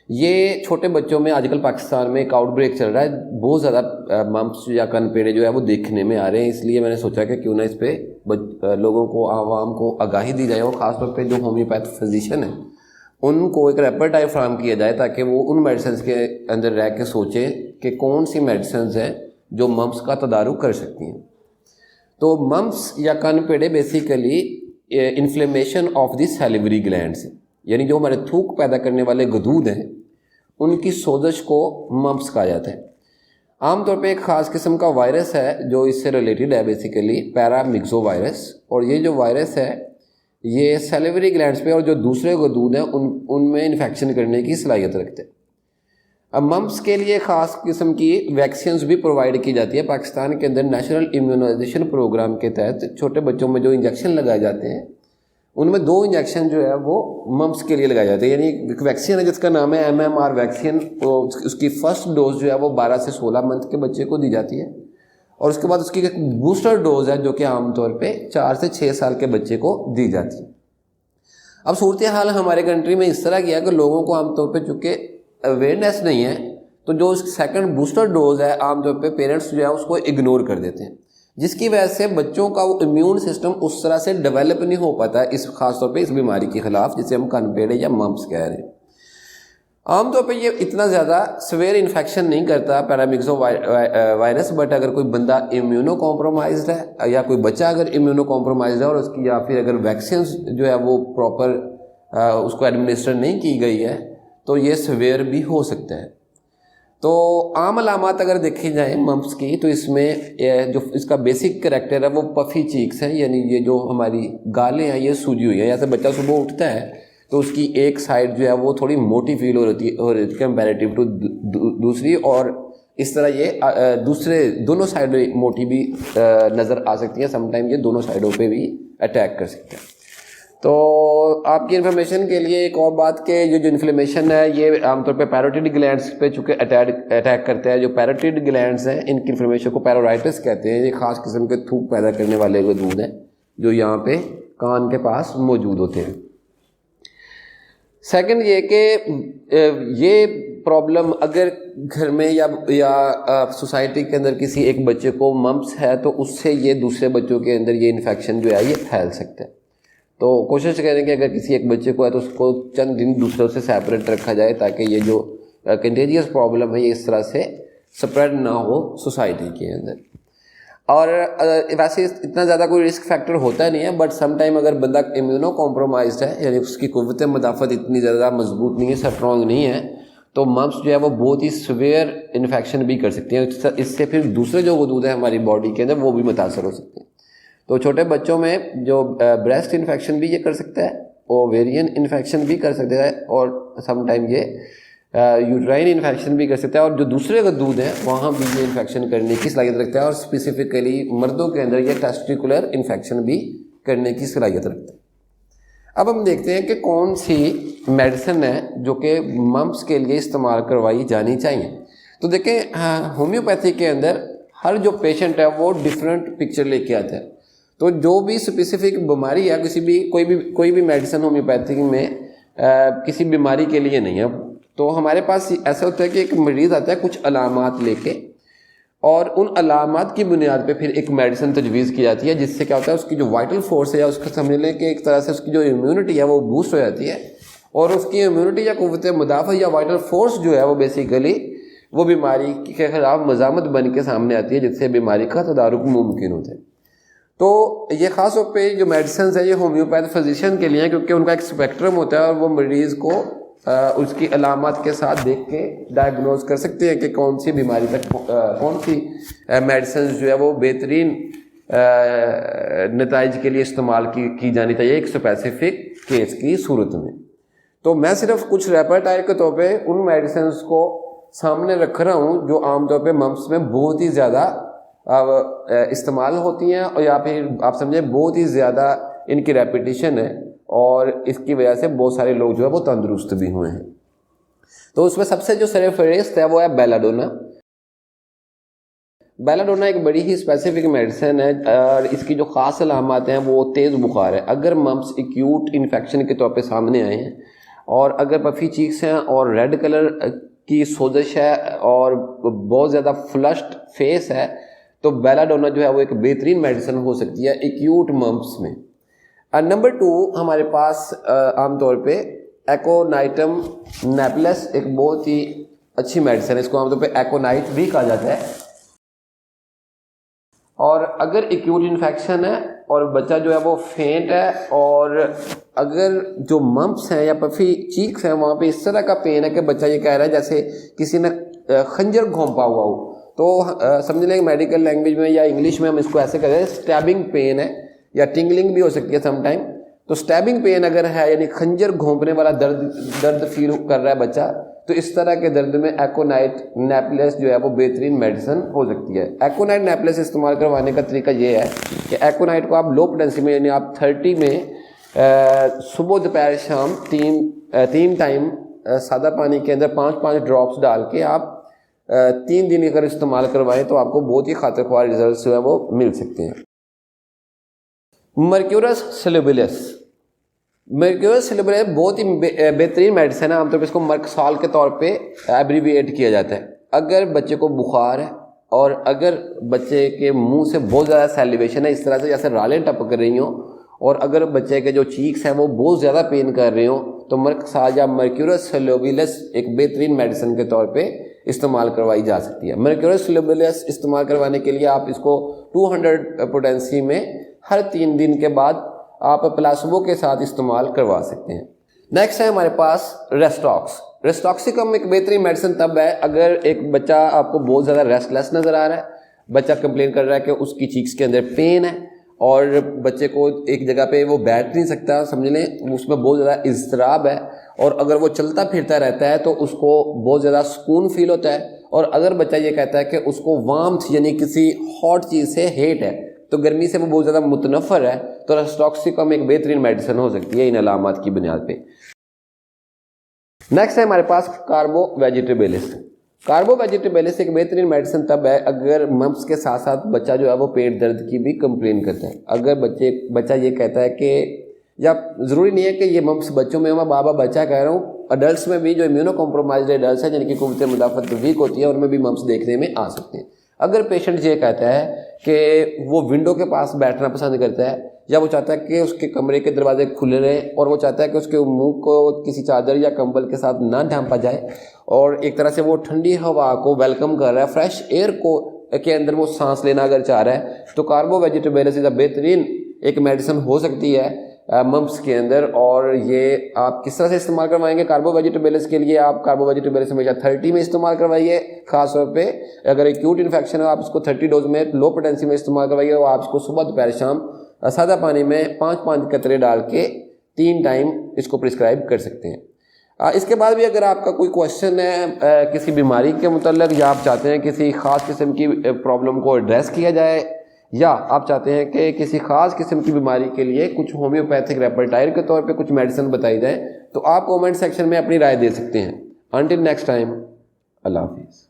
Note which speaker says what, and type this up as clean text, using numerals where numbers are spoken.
Speaker 1: ये छोटे बच्चों में आजकल पाकिस्तान में एक आउटब्रेक चल रहा है, बहुत ज़्यादा मम्प्स या कनपेड़े जो है वो देखने में आ रहे हैं। इसलिए मैंने सोचा कि क्यों ना इस पर लोगों को, आवाम को आगाही दी जाए और ख़ासतौर पे जो होम्योपैथ फिजिशियन है उनको एक रेपर्टाइव फ्राहम किया जाए ताकि वो उन मेडिसिन के अंदर रह के सोचें कि कौन सी मेडिसिन हैं जो मम्प्स का तदारुक कर सकती हैं। तो मम्प्स या कनपेड़े basically inflammation of the salivary glands, यानी जो हमारे थूक पैदा करने वाले गदूद हैं उनकी सोजश को मम्प्स कहा जाता है। आमतौर पे एक ख़ास किस्म का वायरस है जो इससे रिलेटेड है, बेसिकली पैरामिक्सो वायरस। और ये जो वायरस है ये सैलिवरी ग्लैंड्स पे और जो दूसरे गदूद हैं उनमें इन्फेक्शन करने की सलाहियत रखते हैं। अब मम्प्स के लिए ख़ास किस्म की वैक्सीन्स भी प्रोवाइड की जाती है। पाकिस्तान के अंदर नेशनल इम्यूनाइजेशन प्रोग्राम के तहत छोटे बच्चों में जो इंजेक्शन लगाए जाते हैं उनमें 2 इंजेक्शन जो है वो मम्प्स के लिए लगाए जाते हैं। यानी एक वैक्सीन है जिसका नाम है MMR वैक्सीन, उसकी फर्स्ट डोज जो है वो 12 से 16 मंथ के बच्चे को दी जाती है और उसके बाद उसकी एक बूस्टर डोज है जो कि आमतौर पे 4 से 6 साल के बच्चे को दी जाती है। अब सूरत हाल हमारे कंट्री में इस तरह की है कि लोगों को आमतौर पर चूँकि अवेयरनेस नहीं है तो जो सेकंड बूस्टर डोज है आमतौर पे पेरेंट्स जो है उसको इग्नोर कर देते हैं, जिसकी वजह से बच्चों का वो इम्यून सिस्टम उस तरह से डेवलप नहीं हो पाता है इस खासतौर पे इस बीमारी के खिलाफ जिसे हम कनपेड़े या मम्प्स कह रहे हैं। आमतौर पे ये इतना ज़्यादा सवेयर इन्फेक्शन नहीं करता पैरामिक्सो वायरस, बट अगर कोई बंदा इम्यूनो कॉम्प्रोमाइज्ड है या कोई बच्चा अगर इम्यूनो कॉम्प्रोमाइज्ड है और उसकी या फिर अगर वैक्सीन जो है वो प्रॉपर उसको एडमिनिस्टर नहीं की गई है तो ये सवेयर भी हो सकता है। तो आम अलामात अगर देखी जाए मम्प्स की तो इसमें जो इसका बेसिक करैक्टर है वो पफ़ी चीक्स है, यानी ये जो हमारी गालें हैं ये सूजी हुई है। जैसे बच्चा सुबह उठता है तो उसकी एक साइड जो है वो थोड़ी मोटी फील हो रही है कंपैरेटिव टू दूसरी, और इस तरह ये दूसरे दोनों साइड मोटी भी नज़र आ सकती है। समटाइम ये दोनों साइडों पे भी अटैक कर सकते हैं। तो आपकी इन्फॉर्मेशन के लिए एक और बात के जो इन्फ्लेमेशन है ये आमतौर पे पैरोटिड ग्लैंड्स पे चूँकि अटैक करते हैं। जो पैरोटिड ग्लैंड्स हैं इनकी इन्फ्लेमेशन को पैरोराइटिस कहते हैं। ये ख़ास किस्म के थूक पैदा करने वाले गदूद हैं जो यहाँ पे कान के पास मौजूद होते हैं। सेकंड ये कि ये प्रॉब्लम अगर घर में या सोसाइटी के अंदर किसी एक बच्चे को मम्प्स है तो उससे ये दूसरे बच्चों के अंदर ये इन्फेक्शन जो है ये फैल सकता है। तो कोशिश करें कि अगर किसी एक बच्चे को है तो उसको चंद दिन दूसरों से सेपरेट रखा जाए ताकि ये जो कंटेजियस प्रॉब्लम है ये इस तरह से स्प्रेड ना हो सोसाइटी के अंदर। और वैसे इतना ज़्यादा कोई रिस्क फैक्टर होता नहीं है, बट सम टाइम अगर बंदा इम्यूनो कॉम्प्रोमाइज्ड है यानी उसकी कुव्वत मदाफ़त इतनी ज़्यादा मजबूत नहीं है, स्ट्रॉन्ग नहीं है, तो मम्प्स जो है वो बहुत ही सवेयर इन्फेक्शन भी कर सकती हैं। इससे फिर दूसरे जो गदूद है हमारी बॉडी के अंदर वो भी मुतासर हो सकते हैं। तो छोटे बच्चों में जो ब्रेस्ट इन्फेक्शन भी ये कर सकता है, ओवेरियन इन्फेक्शन भी कर सकता है और समटाइम ये यूट्राइन इन्फेक्शन भी कर सकता है, और जो दूसरे गदूद हैं वहाँ भी ये इन्फेक्शन करने की सलाहियत रखता है। और स्पेसिफिकली मर्दों के अंदर ये टेस्टिकुलर इन्फेक्शन भी करने की सलाहियत रखता है। अब हम देखते हैं कि कौन सी मेडिसिन है जो कि मम्प्स के लिए इस्तेमाल करवाई जानी चाहिए। तो देखें होम्योपैथी के अंदर हर जो पेशेंट है वो डिफरेंट पिक्चर लेके आता है। तो जो भी स्पेसिफिक बीमारी है कोई भी मेडिसिन होम्योपैथिक में किसी बीमारी के लिए नहीं है। तो हमारे पास ऐसा होता है कि एक मरीज़ आता है कुछ अलामात लेके और उन अलामात की बुनियाद पे फिर एक मेडिसिन तजवीज़ की जाती है जिससे क्या होता है उसकी जो वाइटल फोर्स है या उसका समझ लें कि एक तरह से उसकी जो इम्यूनिटी है वो बूस्ट हो जाती है और उसकी इम्यूनिटी या कुव्वत मुदाफ़ा या वाइटल फोर्स जो है वो बेसिकली वो बीमारी के खिलाफ मज़ामत बन के सामने आती है जिससे बीमारी का तदारुक मुमकिन होता है। तो ये ख़ास तौर पे जो मेडिसिन है ये होम्योपैथ फिजिशियन के लिए है क्योंकि उनका एक स्पेक्ट्रम होता है और वो मरीज़ को उसकी अलामत के साथ देख के डायग्नोज कर सकते हैं कि कौन सी बीमारी तक कौन सी मेडिसिन जो है वो बेहतरीन नताइज के लिए इस्तेमाल की जानी चाहिए एक स्पेसिफिक केस की सूरत में। तो मैं सिर्फ कुछ रेपर्टाइल के तौर पे उन मेडिसिन को सामने रख रहा हूँ जो आमतौर पे मम्प्स में बहुत ही ज़्यादा इस्तेमाल होती हैं और या फिर आप समझें बहुत ही ज़्यादा इनकी रेपिटेशन है और इसकी वजह से बहुत सारे लोग जो है वो तंदुरुस्त भी हुए हैं। तो उसमें सबसे जो सरफहरिस्त है वो है बेलाडोना। बेलाडोना एक बड़ी ही स्पेसिफिक मेडिसिन है और इसकी जो ख़ास अलामत हैं वो तेज़ बुखार है। अगर मम्प्स एक्यूट इन्फेक्शन के तौर पे सामने आए हैं और अगर पफ़ी चीक्स हैं और रेड कलर की सोजिश है और बहुत ज़्यादा फ्लश्ड फेस है तो बेलाडोना जो है वो एक बेहतरीन मेडिसिन हो सकती है एक्यूट मम्प्स में। नंबर 2 हमारे पास आमतौर पे एकोनाइटम नेपलेस एक बहुत ही अच्छी मेडिसिन है, इसको आमतौर पे एकोनाइट भी कहा जाता है। और अगर एक्यूट इन्फेक्शन है और बच्चा जो है वो फेंट है और अगर जो मम्प्स हैं या पफी चीक्स हैं वहाँ पे इस तरह का पेन है कि बच्चा ये कह रहा है जैसे किसी ने खंजर घोंपा हुआ हो, तो समझ लें मेडिकल लैंग्वेज में या इंग्लिश में हम इसको ऐसे कहते हैं स्टैबिंग पेन है या टिंगलिंग भी हो सकती है समटाइम। तो स्टैबिंग पेन अगर है यानी खंजर घोंपने वाला दर्द फील कर रहा है बच्चा, तो इस तरह के दर्द में एकोनाइट नेपलेस जो है वो बेहतरीन मेडिसिन हो सकती है। एकोनाइट नेपलेस इस्तेमाल करवाने का तरीका ये है कि एकोनाइट को आप लो पोटेंसी में यानी आप 30 में सुबह दोपहर शाम तीन टाइम सादा पानी के अंदर 5-5 ड्रॉप्स डाल के आप 3 दिन अगर इस्तेमाल करवाएं तो आपको बहुत ही खातिर ख्वार रिजल्ट जो है वो मिल सकते हैं। मर्क्यूरस सेलेबुलस बहुत ही बेहतरीन मेडिसिन है, आमतौर पर इसको मर्कसॉल के तौर पे एब्रीविएट किया जाता है। अगर बच्चे को बुखार है और अगर बच्चे के मुंह से बहुत ज़्यादा सैलिवेशन है इस तरह से जैसे रालें टपक रही हों और अगर बच्चे के जो चीक्स हैं वो बहुत ज़्यादा पेन कर रहे हों तो मर्कसॉल या मर्क्यूरस सेलेबुलस एक बेहतरीन मेडिसिन के तौर पे इस्तेमाल करवाई जा सकती है। मर्क्यूरस सेलेबुलस इस्तेमाल करवाने के लिए आप इसको 200 पोटेंसी में हर 3 दिन के बाद आप प्लासिबो के साथ इस्तेमाल करवा सकते हैं। नेक्स्ट है हमारे पास रेस्टॉक्स। रेस्टॉक्सिकम एक बेहतरीन मेडिसिन तब है अगर एक बच्चा आपको बहुत ज़्यादा रेस्टलेस नज़र आ रहा है, बच्चा कंप्लेन कर रहा है कि उसकी चीक्स के अंदर पेन है और बच्चे को एक जगह पे वो बैठ नहीं सकता, समझ लें उसमें बहुत ज़्यादा इज़्तिराब है और अगर वो चलता फिरता रहता है तो उसको बहुत ज़्यादा सुकून फील होता है। और अगर बच्चा ये कहता है कि उसको वार्मथ यानी किसी हॉट चीज़ से हेट है, तो गर्मी से वो बहुत ज़्यादा मुतनफ़र है, तो रेस्टॉक्सिकम एक बेहतरीन मेडिसिन हो सकती है इन अलामात की बुनियाद पे। नेक्स्ट है हमारे पास कार्बो वेजिटेबलिस। कार्बो वेजिटेबलिस एक बेहतरीन मेडिसिन तब है अगर मम्प्स के साथ साथ बच्चा जो है वो पेट दर्द की भी कंप्लेन करता है। अगर बच्चा ये कहता है कि या ज़रूरी नहीं है कि ये मम्प्स बच्चों में मैं बाबा बच्चा कह रहा हूँ, अडल्ट में भी जो इम्यूनो कॉम्प्रोमाइज्ड अडल्ट है जिनकी कुव्वत मुदाफ़त वीक होती है उनमें भी मम्प्स देखने में आ सकते हैं। अगर पेशेंट ये कहता है कि वो विंडो के पास बैठना पसंद करता है या वो चाहता है कि उसके कमरे के दरवाजे खुले रहें और वो चाहता है कि उसके मुंह को किसी चादर या कंबल के साथ ना ढांपा जाए और एक तरह से वो ठंडी हवा को वेलकम कर रहा है, फ्रेश एयर को के अंदर वो सांस लेना अगर चाह रहा है, तो कार्बो वेजिटेबलिस बेहतरीन एक मेडिसिन हो सकती है मम्प्स के अंदर। और ये आप किस तरह से इस्तेमाल करवाएंगे कार्बो वेजिटेबलिस के लिए, आप कार्बो वेजिटेबलिस हमेशा 30 में इस्तेमाल करवाइए। खासतौर पे अगर एक्यूट इन्फेक्शन है आप इसको 30 डोज में लो पोटेंसी में इस्तेमाल करवाइए और आप इसको सुबह दोपहर शाम सादा पानी में 5-5 कतरे डाल के 3 टाइम इसको प्रिस्क्राइब कर सकते हैं। इसके बाद भी अगर आपका कोई क्वेश्चन है किसी बीमारी के मुतल्लिक या आप चाहते हैं किसी ख़ास किस्म की प्रॉब्लम को एड्रेस किया जाए या आप चाहते हैं कि किसी ख़ास किस्म की बीमारी के लिए कुछ होम्योपैथिक रेपर्टायर के तौर पे कुछ मेडिसिन बताई जाए, तो आप कमेंट सेक्शन में अपनी राय दे सकते हैं। अंटिल नेक्स्ट टाइम, अल्लाह हाफिज़।